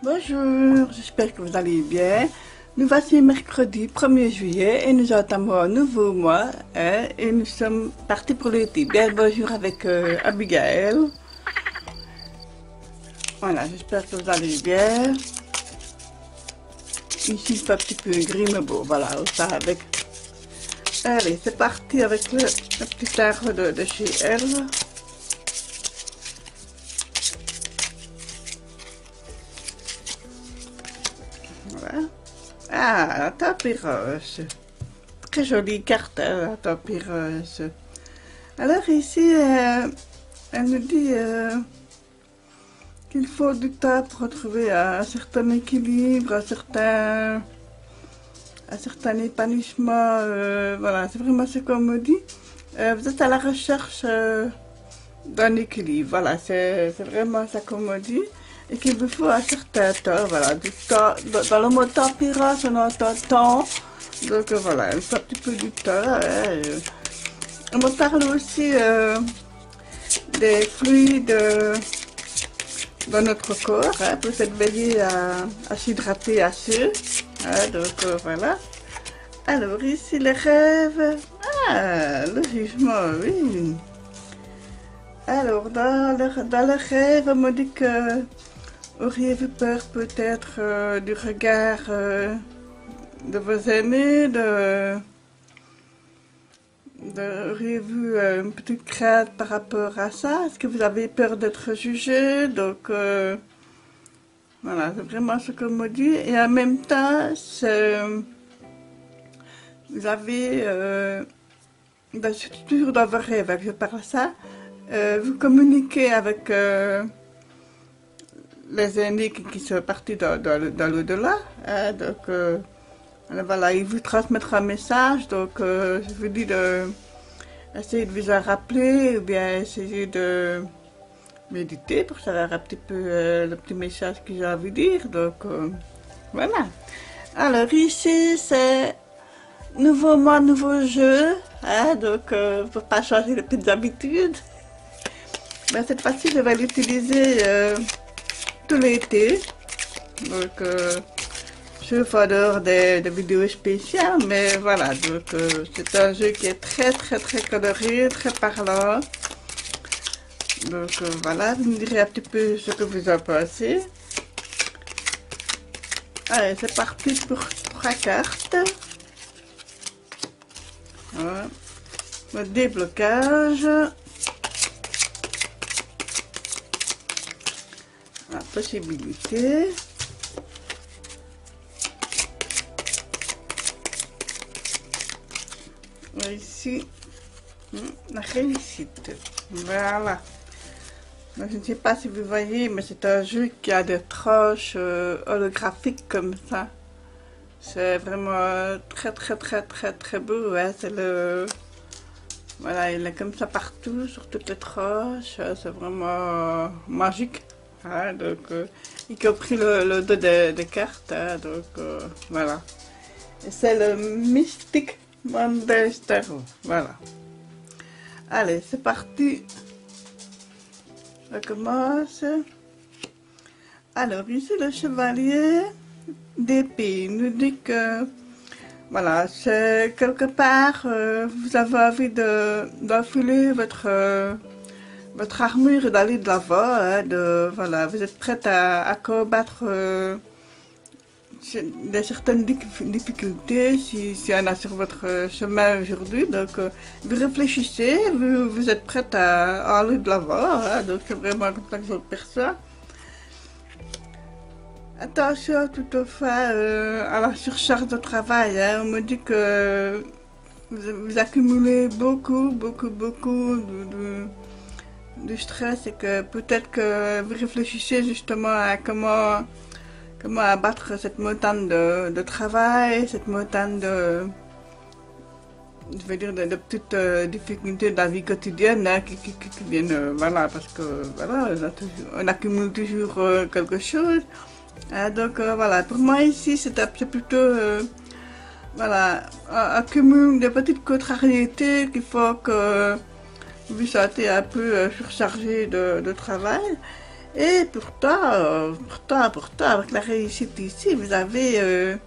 Bonjour, j'espère que vous allez bien. Nous voici mercredi 1er juillet et nous entamons un nouveau mois et nous sommes partis pour l'été. Bien bonjour avec Abigail. Voilà, j'espère que vous allez bien. Ici il fait un petit peu gris mais bon, voilà, ça avec. Allez, c'est parti avec le petit arbre de chez elle. Voilà. Ah, la tapirose. Très jolie carte, hein, la tapirose. Alors ici, elle nous dit qu'il faut du temps pour retrouver un certain équilibre, un certain épanouissement. Voilà, c'est vraiment ce qu'on me dit. Vous êtes à la recherche d'un équilibre. Voilà, c'est vraiment ça qu'on me dit. Et qu'il vous faut un certain temps. Voilà, du temps. Dans le mot tempérance, on entend temps. Donc voilà, il faut un petit peu du temps. On me parle aussi des fluides dans notre corps, hein, pour cette veiller à s'hydrater assez. Hein, donc voilà. Alors ici les rêves. Ah, le jugement, oui. Alors dans le rêve, on me dit que auriez-vous peur peut-être du regard de vos aînés, auriez-vous une petite crainte par rapport à ça? Est-ce que vous avez peur d'être jugé? Donc voilà, c'est vraiment ce qu'on me dit. Et en même temps, vous avez, toujours dans vos rêves que je parle de ça, vous communiquez avec les aînés qui sont partis dans l'au-delà. Hein, donc voilà, ils vous transmettent un message. Donc je vous dis essayer de vous en rappeler ou bien essayer de méditer pour savoir un petit peu le petit message que j'ai envie de dire. Donc voilà. Alors ici c'est nouveau mois, nouveau jeu. Hein, donc pour pas changer les petites habitudes. Mais cette fois-ci je vais l'utiliser tout l'été. Donc sauf en dehors des vidéos spéciales, mais voilà, donc c'est un jeu qui est très coloré, très parlant. Donc voilà, vous me direz un petit peu ce que vous en pensez. Allez, c'est parti pour 3 cartes. Voilà. Le déblocage. La possibilité. Ici, la réussite. Voilà. Donc, je ne sais pas si vous voyez, mais c'est un jeu qui a des tranches holographiques comme ça. C'est vraiment très beau. Hein. C'est le... Voilà, il est comme ça partout, sur toutes les tranches. C'est vraiment magique. Hein. Donc, y compris le dos des cartes. Hein. Donc, voilà. Et c'est le Mystic Monday Tarot. Voilà. Allez, c'est parti. On commence. Alors, ici, le chevalier d'épée nous dit que, voilà, c'est quelque part, vous avez envie d'enfiler votre armure et d'aller de l'avant. Hein, voilà, vous êtes prête à combattre certaines difficultés s'il y en a sur votre chemin aujourd'hui. Donc vous réfléchissez, vous êtes prête à aller de l'avant. Hein, donc c'est vraiment comme ça que je le perçois. Attention toutefois à la surcharge de travail. Hein. On me dit que vous accumulez beaucoup de stress et que peut-être que vous réfléchissez justement à comment abattre cette montagne de travail, cette montagne je veux dire, de petites difficultés de la vie quotidienne hein, qui viennent, voilà, parce que voilà, on accumule toujours quelque chose. Donc voilà, pour moi ici c'est plutôt voilà, un cumul de petites contrariétés qu'il faut que vous sentez un peu surchargé de travail. Et pourtant, avec la réussite ici, vous avez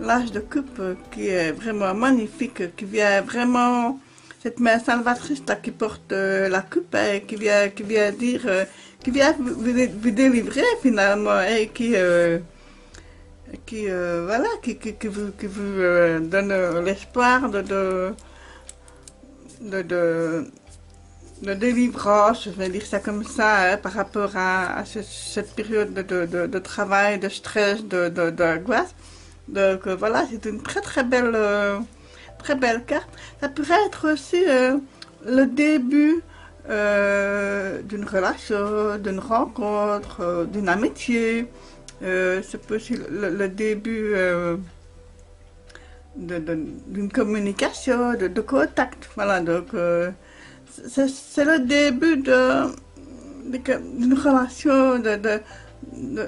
l'âge de coupe qui est vraiment magnifique, qui vient vraiment, cette main salvatrice là, qui porte la coupe, hein, qui vient dire, qui vient vous délivrer finalement, et voilà, qui vous donne l'espoir de, de, de délivrance, je vais dire ça comme ça, hein, par rapport à cette période de travail, de stress, d'angoisse. Donc voilà, c'est une très belle carte. Ça pourrait être aussi le début d'une relation, d'une rencontre, d'une amitié. C'est peut aussi le début d'une communication, de contact. Voilà, donc c'est le début d'une relation de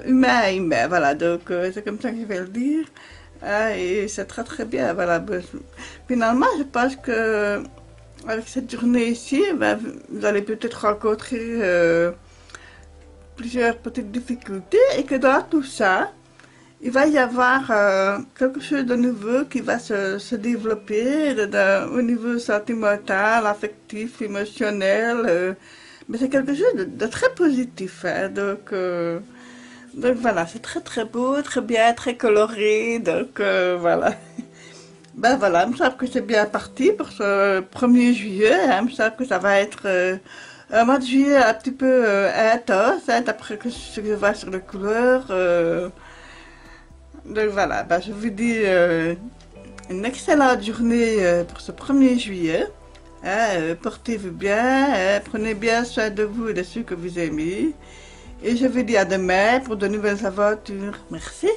humain à humain. Voilà, donc c'est comme ça que je vais le dire. Ah, et c'est très bien. Voilà. Finalement, je pense que avec cette journée ici, ben, vous allez peut-être rencontrer plusieurs petites difficultés et que dans tout ça, il va y avoir quelque chose de nouveau qui va se développer au niveau sentimental, affectif, émotionnel. Mais c'est quelque chose de très positif. Hein, donc voilà, c'est très beau, très bien, très coloré. Donc voilà. Ben voilà, il me semble que c'est bien parti pour ce 1er juillet. Hein, il me semble que ça va être un mois de juillet un petit peu intense, hein, d'après ce que je vois sur les couleurs. Donc voilà, ben, je vous dis une excellente journée pour ce 1er juillet. Hein, portez-vous bien, hein, prenez bien soin de vous et de ceux que vous aimez. Et je vous dis à demain pour de nouvelles aventures. Merci.